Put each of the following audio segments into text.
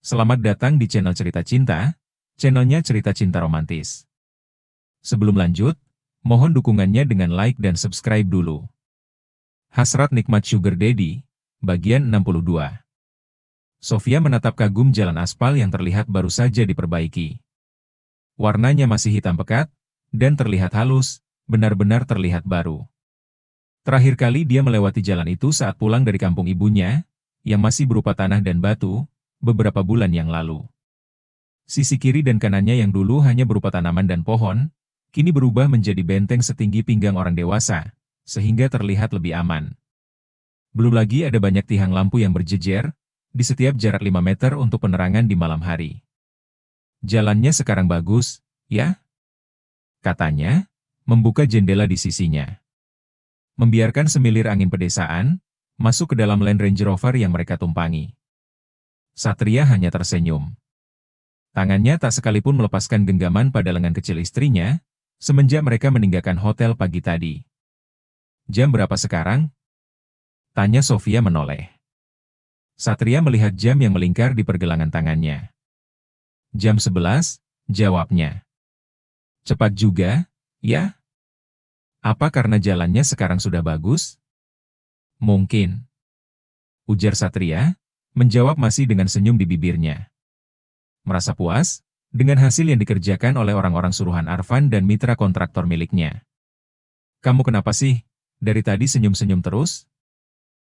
Selamat datang di channel Cerita Cinta, channelnya Cerita Cinta Romantis. Sebelum lanjut, mohon dukungannya dengan like dan subscribe dulu. Hasrat Nikmat Sugar Daddy, bagian 62. Sofia menatap kagum jalan aspal yang terlihat baru saja diperbaiki. Warnanya masih hitam pekat, dan terlihat halus, benar-benar terlihat baru. Terakhir kali dia melewati jalan itu saat pulang dari kampung ibunya, yang masih berupa tanah dan batu, beberapa bulan yang lalu. Sisi kiri dan kanannya yang dulu hanya berupa tanaman dan pohon, kini berubah menjadi benteng setinggi pinggang orang dewasa, sehingga terlihat lebih aman. Belum lagi ada banyak tiang lampu yang berjejer, di setiap jarak 5 meter untuk penerangan di malam hari. Jalannya sekarang bagus, ya? Katanya, membuka jendela di sisinya. Membiarkan semilir angin pedesaan, masuk ke dalam Land Ranger Rover yang mereka tumpangi. Satria hanya tersenyum. Tangannya tak sekalipun melepaskan genggaman pada lengan kecil istrinya, semenjak mereka meninggalkan hotel pagi tadi. Jam berapa sekarang? Tanya Sofia menoleh. Satria melihat jam yang melingkar di pergelangan tangannya. Jam 11, jawabnya. Cepat juga, ya? Apa karena jalannya sekarang sudah bagus? Mungkin. Ujar Satria, menjawab masih dengan senyum di bibirnya. Merasa puas dengan hasil yang dikerjakan oleh orang-orang suruhan Arfan dan mitra kontraktor miliknya. Kamu kenapa sih? Dari tadi senyum-senyum terus?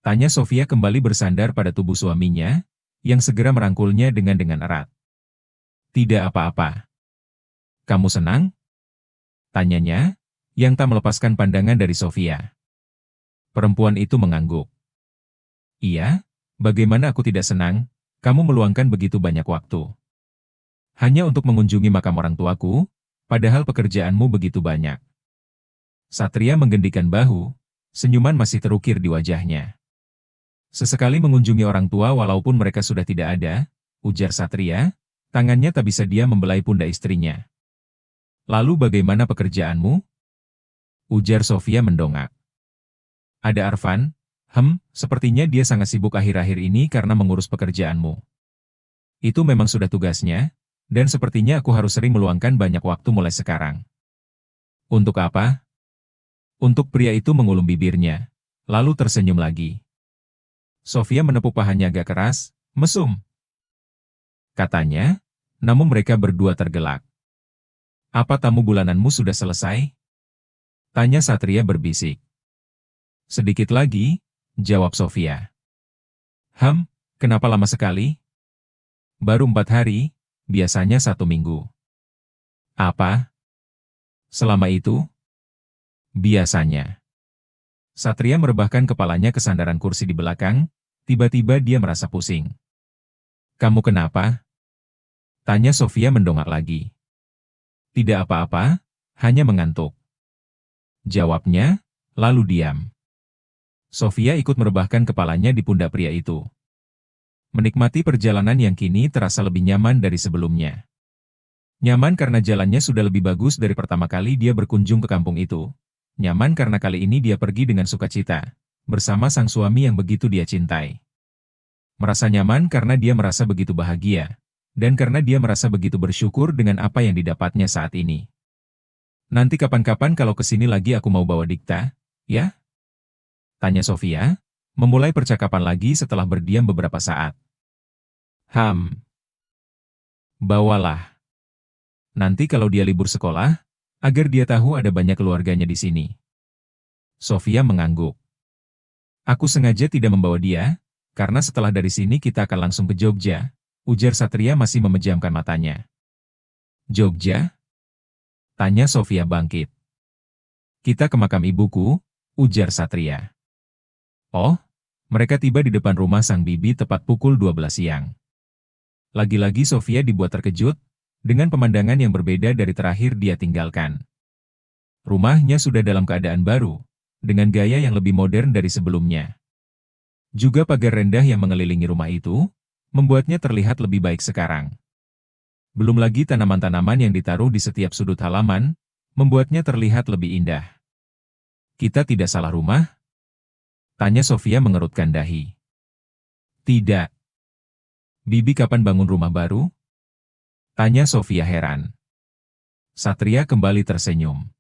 Tanya Sofia kembali bersandar pada tubuh suaminya, yang segera merangkulnya dengan erat. Tidak apa-apa. Kamu senang? Tanyanya, yang tak melepaskan pandangan dari Sofia. Perempuan itu mengangguk. Iya? Bagaimana aku tidak senang, kamu meluangkan begitu banyak waktu. Hanya untuk mengunjungi makam orang tuaku, padahal pekerjaanmu begitu banyak. Satria menggendikan bahu, senyuman masih terukir di wajahnya. Sesekali mengunjungi orang tua walaupun mereka sudah tidak ada, ujar Satria, tangannya tak bisa dia membelai pundak istrinya. Lalu bagaimana pekerjaanmu? Ujar Sofia mendongak. Ada Arfan? Sepertinya dia sangat sibuk akhir-akhir ini karena mengurus pekerjaanmu. Itu memang sudah tugasnya, dan sepertinya aku harus sering meluangkan banyak waktu mulai sekarang. Untuk apa? Untuk pria itu mengulum bibirnya, lalu tersenyum lagi. Sofia menepuk pahanya agak keras, mesum. Katanya, namun mereka berdua tergelak. Apa tamu bulananmu sudah selesai? Tanya Satria berbisik. Sedikit lagi, jawab Sofia. Kenapa lama sekali? Baru 4 hari, biasanya 1 minggu. Apa? Selama itu? Biasanya. Satria merebahkan kepalanya ke sandaran kursi di belakang, tiba-tiba dia merasa pusing. Kamu kenapa? Tanya Sofia mendongak lagi. Tidak apa-apa, hanya mengantuk. Jawabnya, lalu diam. Sofia ikut merebahkan kepalanya di pundak pria itu. Menikmati perjalanan yang kini terasa lebih nyaman dari sebelumnya. Nyaman karena jalannya sudah lebih bagus dari pertama kali dia berkunjung ke kampung itu. Nyaman karena kali ini dia pergi dengan sukacita, bersama sang suami yang begitu dia cintai. Merasa nyaman karena dia merasa begitu bahagia, dan karena dia merasa begitu bersyukur dengan apa yang didapatnya saat ini. Nanti kapan-kapan kalau kesini lagi aku mau bawa Dikta, ya? Tanya Sofia, memulai percakapan lagi setelah berdiam beberapa saat. Bawalah. Nanti kalau dia libur sekolah, agar dia tahu ada banyak keluarganya di sini. Sofia mengangguk. Aku sengaja tidak membawa dia, karena setelah dari sini kita akan langsung ke Jogja, ujar Satria masih memejamkan matanya. Jogja? Tanya Sofia bangkit. Kita ke makam ibuku, ujar Satria. Oh, mereka tiba di depan rumah sang bibi tepat pukul 12 siang. Lagi-lagi Sofia dibuat terkejut, dengan pemandangan yang berbeda dari terakhir dia tinggalkan. Rumahnya sudah dalam keadaan baru, dengan gaya yang lebih modern dari sebelumnya. Juga pagar rendah yang mengelilingi rumah itu, membuatnya terlihat lebih baik sekarang. Belum lagi tanaman-tanaman yang ditaruh di setiap sudut halaman, membuatnya terlihat lebih indah. Kita tidak salah rumah? Tanya Sofia mengerutkan dahi. Tidak. Bibi kapan bangun rumah baru? Tanya Sofia heran. Satria kembali tersenyum.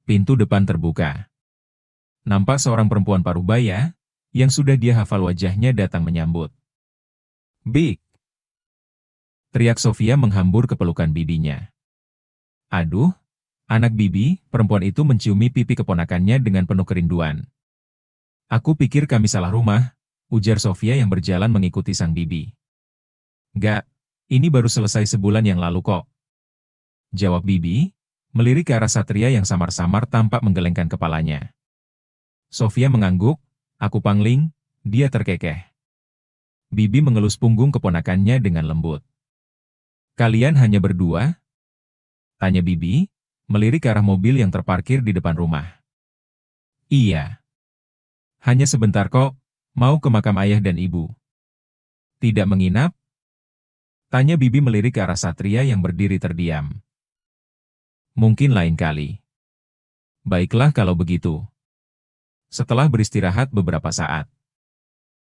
Pintu depan terbuka. Nampak seorang perempuan parubaya, yang sudah dia hafal wajahnya datang menyambut. Bik! Teriak Sofia menghambur ke pelukan bibinya. Aduh, anak bibi, perempuan itu menciumi pipi keponakannya dengan penuh kerinduan. Aku pikir kami salah rumah, ujar Sofia yang berjalan mengikuti sang bibi. Gak, ini baru selesai sebulan yang lalu kok. Jawab bibi, melirik ke arah Satria yang samar-samar tampak menggelengkan kepalanya. Sofia mengangguk, aku pangling, dia terkekeh. Bibi mengelus punggung keponakannya dengan lembut. Kalian hanya berdua? Tanya bibi, melirik ke arah mobil yang terparkir di depan rumah. Iya. Hanya sebentar kok, mau ke makam ayah dan ibu. Tidak menginap? Tanya bibi melirik ke arah Satria yang berdiri terdiam. Mungkin lain kali. Baiklah kalau begitu. Setelah beristirahat beberapa saat,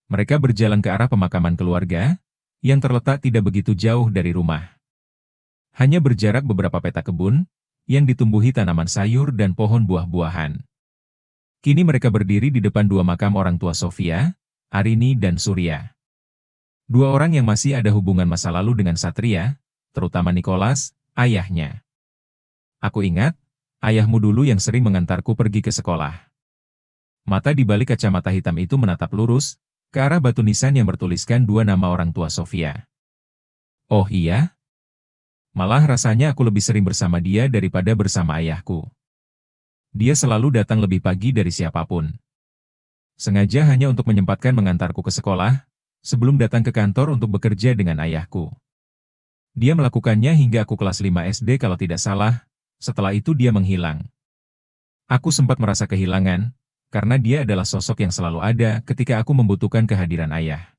mereka berjalan ke arah pemakaman keluarga, yang terletak tidak begitu jauh dari rumah. Hanya berjarak beberapa petak kebun, yang ditumbuhi tanaman sayur dan pohon buah-buahan. Kini mereka berdiri di depan dua makam orang tua Sofia, Arini dan Surya. Dua orang yang masih ada hubungan masa lalu dengan Satria, terutama Nicholas, ayahnya. Aku ingat, ayahmu dulu yang sering mengantarku pergi ke sekolah. Mata di balik kacamata hitam itu menatap lurus, ke arah batu nisan yang bertuliskan dua nama orang tua Sofia. Oh iya? Malah rasanya aku lebih sering bersama dia daripada bersama ayahku. Dia selalu datang lebih pagi dari siapapun. Sengaja hanya untuk menyempatkan mengantarku ke sekolah, sebelum datang ke kantor untuk bekerja dengan ayahku. Dia melakukannya hingga aku kelas 5 SD kalau tidak salah, setelah itu dia menghilang. Aku sempat merasa kehilangan, karena dia adalah sosok yang selalu ada ketika aku membutuhkan kehadiran ayah.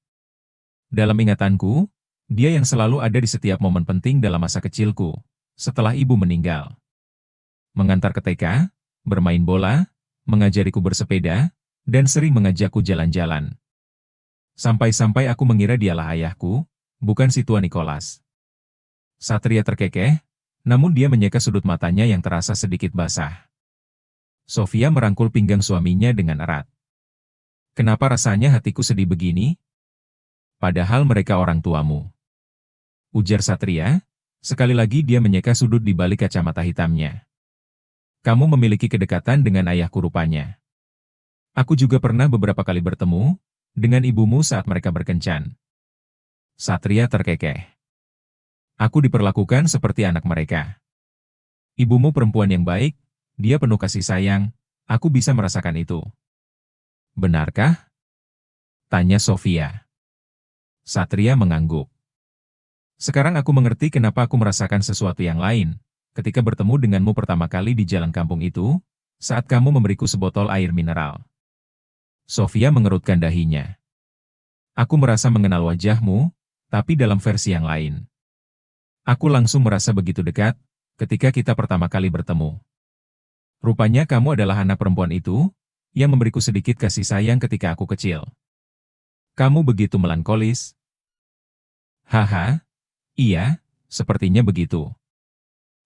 Dalam ingatanku, dia yang selalu ada di setiap momen penting dalam masa kecilku, setelah ibu meninggal. Mengantar ke TK, bermain bola, mengajariku bersepeda, dan sering mengajakku jalan-jalan. Sampai-sampai aku mengira dialah ayahku, bukan si tua Nicholas. Satria terkekeh, namun dia menyeka sudut matanya yang terasa sedikit basah. Sofia merangkul pinggang suaminya dengan erat. Kenapa rasanya hatiku sedih begini? Padahal mereka orang tuamu. Ujar Satria, sekali lagi dia menyeka sudut di balik kacamata hitamnya. Kamu memiliki kedekatan dengan ayahku rupanya. Aku juga pernah beberapa kali bertemu dengan ibumu saat mereka berkencan. Satria terkekeh. Aku diperlakukan seperti anak mereka. Ibumu perempuan yang baik, dia penuh kasih sayang, aku bisa merasakan itu. Benarkah? Tanya Sofia. Satria mengangguk. Sekarang aku mengerti kenapa aku merasakan sesuatu yang lain, ketika bertemu denganmu pertama kali di jalan kampung itu, saat kamu memberiku sebotol air mineral. Sofia mengerutkan dahinya. Aku merasa mengenal wajahmu, tapi dalam versi yang lain. Aku langsung merasa begitu dekat, ketika kita pertama kali bertemu. Rupanya kamu adalah anak perempuan itu, yang memberiku sedikit kasih sayang ketika aku kecil. Kamu begitu melankolis. Haha, iya, sepertinya begitu.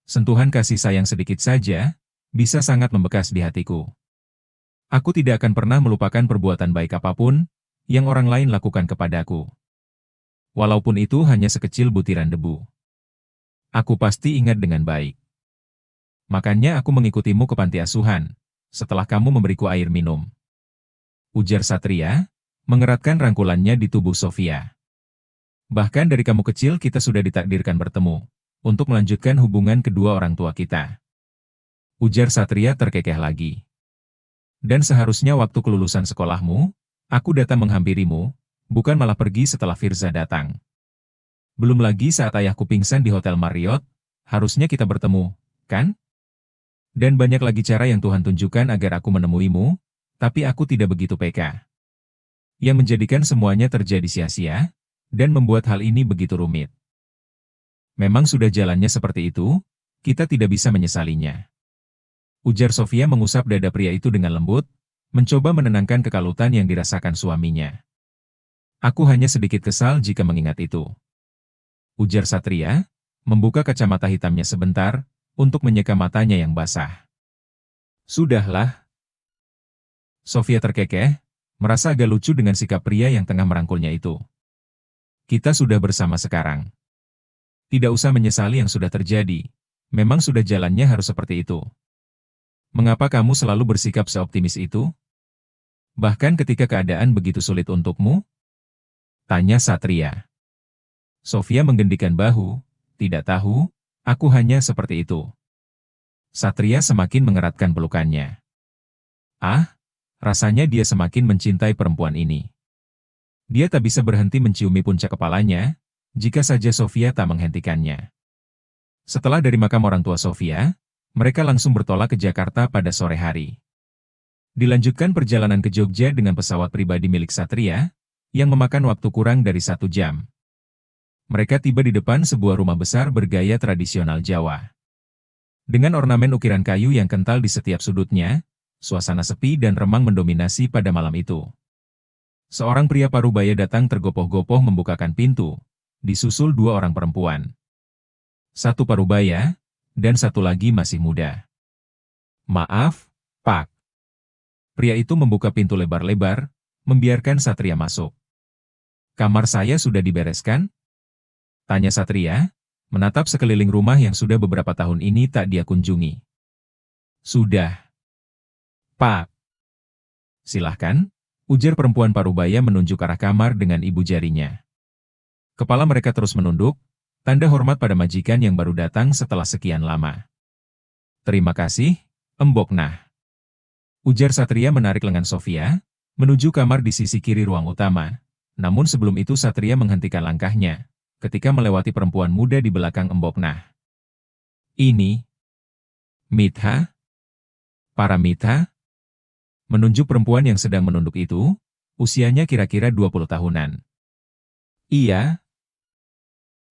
Sentuhan kasih sayang sedikit saja, bisa sangat membekas di hatiku. Aku tidak akan pernah melupakan perbuatan baik apapun, yang orang lain lakukan kepadaku. Walaupun itu hanya sekecil butiran debu. Aku pasti ingat dengan baik. Makanya aku mengikutimu ke panti asuhan, setelah kamu memberiku air minum. Ujar Satria, mengeratkan rangkulannya di tubuh Sofia. Bahkan dari kamu kecil kita sudah ditakdirkan bertemu, untuk melanjutkan hubungan kedua orang tua kita. Ujar Satria terkekeh lagi. Dan seharusnya waktu kelulusan sekolahmu, aku datang menghampirimu, bukan malah pergi setelah Firza datang. Belum lagi saat ayahku pingsan di Hotel Marriott, harusnya kita bertemu, kan? Dan banyak lagi cara yang Tuhan tunjukkan agar aku menemuimu, tapi aku tidak begitu peka. Yang menjadikan semuanya terjadi sia-sia, dan membuat hal ini begitu rumit. Memang sudah jalannya seperti itu, kita tidak bisa menyesalinya. Ujar Sofia mengusap dada pria itu dengan lembut, mencoba menenangkan kekalutan yang dirasakan suaminya. Aku hanya sedikit kesal jika mengingat itu. Ujar Satria, membuka kacamata hitamnya sebentar, untuk menyeka matanya yang basah. Sudahlah. Sofia terkekeh, merasa agak lucu dengan sikap pria yang tengah merangkulnya itu. Kita sudah bersama sekarang. Tidak usah menyesali yang sudah terjadi. Memang sudah jalannya harus seperti itu. Mengapa kamu selalu bersikap seoptimis itu? Bahkan ketika keadaan begitu sulit untukmu? Tanya Satria. Sofia menggendikan bahu, tidak tahu, aku hanya seperti itu. Satria semakin mengeratkan pelukannya. Ah, rasanya dia semakin mencintai perempuan ini. Dia tak bisa berhenti menciumi puncak kepalanya, jika saja Sofia tak menghentikannya. Setelah dari makam orang tua Sofia, mereka langsung bertolak ke Jakarta pada sore hari. Dilanjutkan perjalanan ke Jogja dengan pesawat pribadi milik Satria, yang memakan waktu kurang dari 1 jam. Mereka tiba di depan sebuah rumah besar bergaya tradisional Jawa. Dengan ornamen ukiran kayu yang kental di setiap sudutnya, suasana sepi dan remang mendominasi pada malam itu. Seorang pria parubaya datang tergopoh-gopoh membukakan pintu, disusul 2 orang perempuan. Satu parubaya, dan satu lagi masih muda. Maaf, Pak. Pria itu membuka pintu lebar-lebar, membiarkan Satria masuk. Kamar saya sudah dibereskan? Tanya Satria, menatap sekeliling rumah yang sudah beberapa tahun ini tak dia kunjungi. Sudah. Pak. Silahkan, ujar perempuan parubaya menunjuk arah kamar dengan ibu jarinya. Kepala mereka terus menunduk, tanda hormat pada majikan yang baru datang setelah sekian lama. Terima kasih, Embok Nah. Ujar Satria menarik lengan Sofia, menuju kamar di sisi kiri ruang utama. Namun sebelum itu Satria menghentikan langkahnya, ketika melewati perempuan muda di belakang Embok Nah. Ini Mitha? Paramita? Menunjuk perempuan yang sedang menunduk itu, usianya kira-kira 20 tahunan. Iya.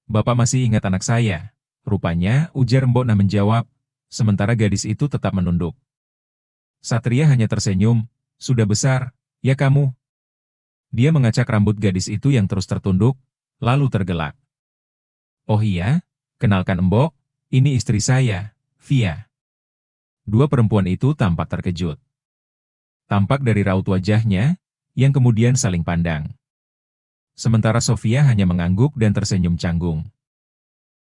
Bapak masih ingat anak saya. Rupanya, ujar Mbok Nah menjawab, sementara gadis itu tetap menunduk. Satria hanya tersenyum, sudah besar, ya kamu. Dia mengacak rambut gadis itu yang terus tertunduk, lalu tergelak. Oh iya, kenalkan Embok, ini istri saya, Via. 2 perempuan itu tampak terkejut. Tampak dari raut wajahnya, yang kemudian saling pandang. Sementara Sofia hanya mengangguk dan tersenyum canggung.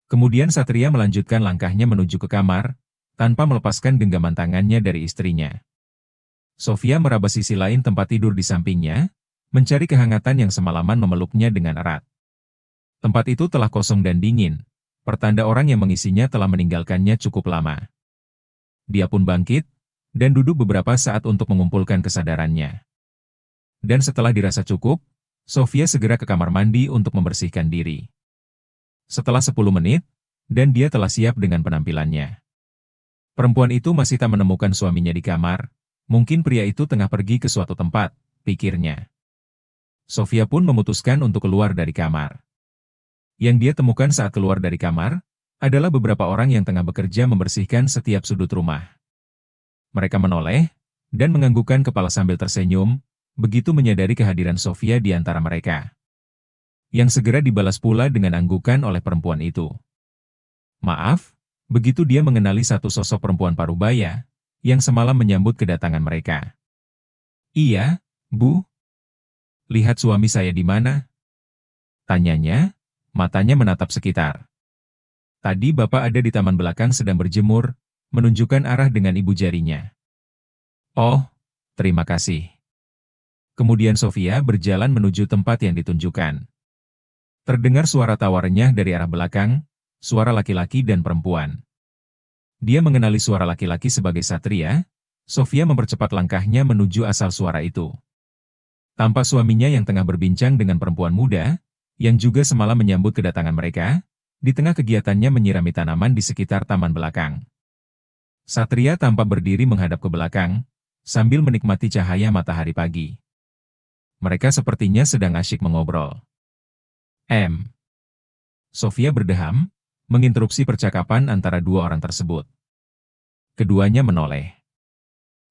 Kemudian Satria melanjutkan langkahnya menuju ke kamar, tanpa melepaskan genggaman tangannya dari istrinya. Sofia meraba sisi lain tempat tidur di sampingnya, mencari kehangatan yang semalaman memeluknya dengan erat. Tempat itu telah kosong dan dingin, pertanda orang yang mengisinya telah meninggalkannya cukup lama. Dia pun bangkit, dan duduk beberapa saat untuk mengumpulkan kesadarannya. Dan setelah dirasa cukup, Sofia segera ke kamar mandi untuk membersihkan diri. Setelah 10 menit, dan dia telah siap dengan penampilannya. Perempuan itu masih tak menemukan suaminya di kamar, mungkin pria itu tengah pergi ke suatu tempat, pikirnya. Sofia pun memutuskan untuk keluar dari kamar. Yang dia temukan saat keluar dari kamar, adalah beberapa orang yang tengah bekerja membersihkan setiap sudut rumah. Mereka menoleh, dan menganggukkan kepala sambil tersenyum, begitu menyadari kehadiran Sofia di antara mereka. Yang segera dibalas pula dengan anggukan oleh perempuan itu. Maaf, begitu dia mengenali satu sosok perempuan parubaya, yang semalam menyambut kedatangan mereka. Iya, Bu. Lihat suami saya di mana? Tanyanya, matanya menatap sekitar. Tadi Bapak ada di taman belakang sedang berjemur, menunjukkan arah dengan ibu jarinya. Oh, terima kasih. Kemudian Sofia berjalan menuju tempat yang ditunjukkan. Terdengar suara tawarnya dari arah belakang, suara laki-laki dan perempuan. Dia mengenali suara laki-laki sebagai Satria, Sofia mempercepat langkahnya menuju asal suara itu. Tampak suaminya yang tengah berbincang dengan perempuan muda, yang juga semalam menyambut kedatangan mereka, di tengah kegiatannya menyirami tanaman di sekitar taman belakang. Satria tampak berdiri menghadap ke belakang, sambil menikmati cahaya matahari pagi. Mereka sepertinya sedang asyik mengobrol. Sofia berdeham, menginterupsi percakapan antara 2 orang tersebut. Keduanya menoleh.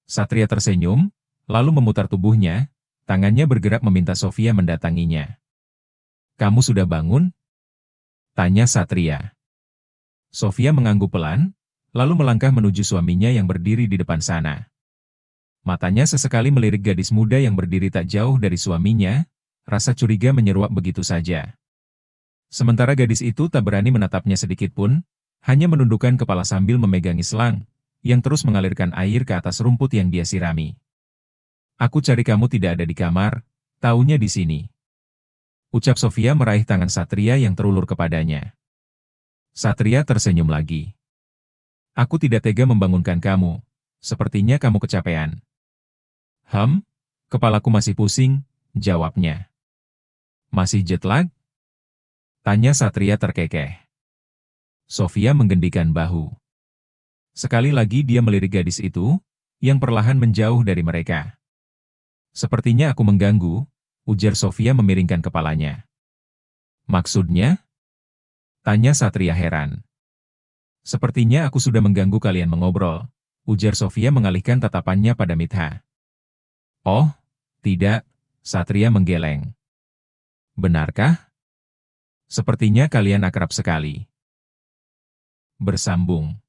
Satria tersenyum, lalu memutar tubuhnya, tangannya bergerak meminta Sofia mendatanginya. Kamu sudah bangun? Tanya Satria. Sofia mengangguk pelan, lalu melangkah menuju suaminya yang berdiri di depan sana. Matanya sesekali melirik gadis muda yang berdiri tak jauh dari suaminya, rasa curiga menyeruak begitu saja. Sementara gadis itu tak berani menatapnya sedikit pun, hanya menundukkan kepala sambil memegangi selang, yang terus mengalirkan air ke atas rumput yang dia sirami. Aku cari kamu tidak ada di kamar, taunya di sini. Ucap Sofia meraih tangan Satria yang terulur kepadanya. Satria tersenyum lagi. Aku tidak tega membangunkan kamu, sepertinya kamu kecapean. Kepalaku masih pusing, jawabnya. Masih jet lag? Tanya Satria terkekeh. Sofia menggendikan bahu. Sekali lagi dia melirik gadis itu, yang perlahan menjauh dari mereka. Sepertinya aku mengganggu, ujar Sofia memiringkan kepalanya. Maksudnya? Tanya Satria heran. Sepertinya aku sudah mengganggu kalian mengobrol, ujar Sofia mengalihkan tatapannya pada Mitha. Oh, tidak, Satria menggeleng. Benarkah? Sepertinya kalian akrab sekali. Bersambung.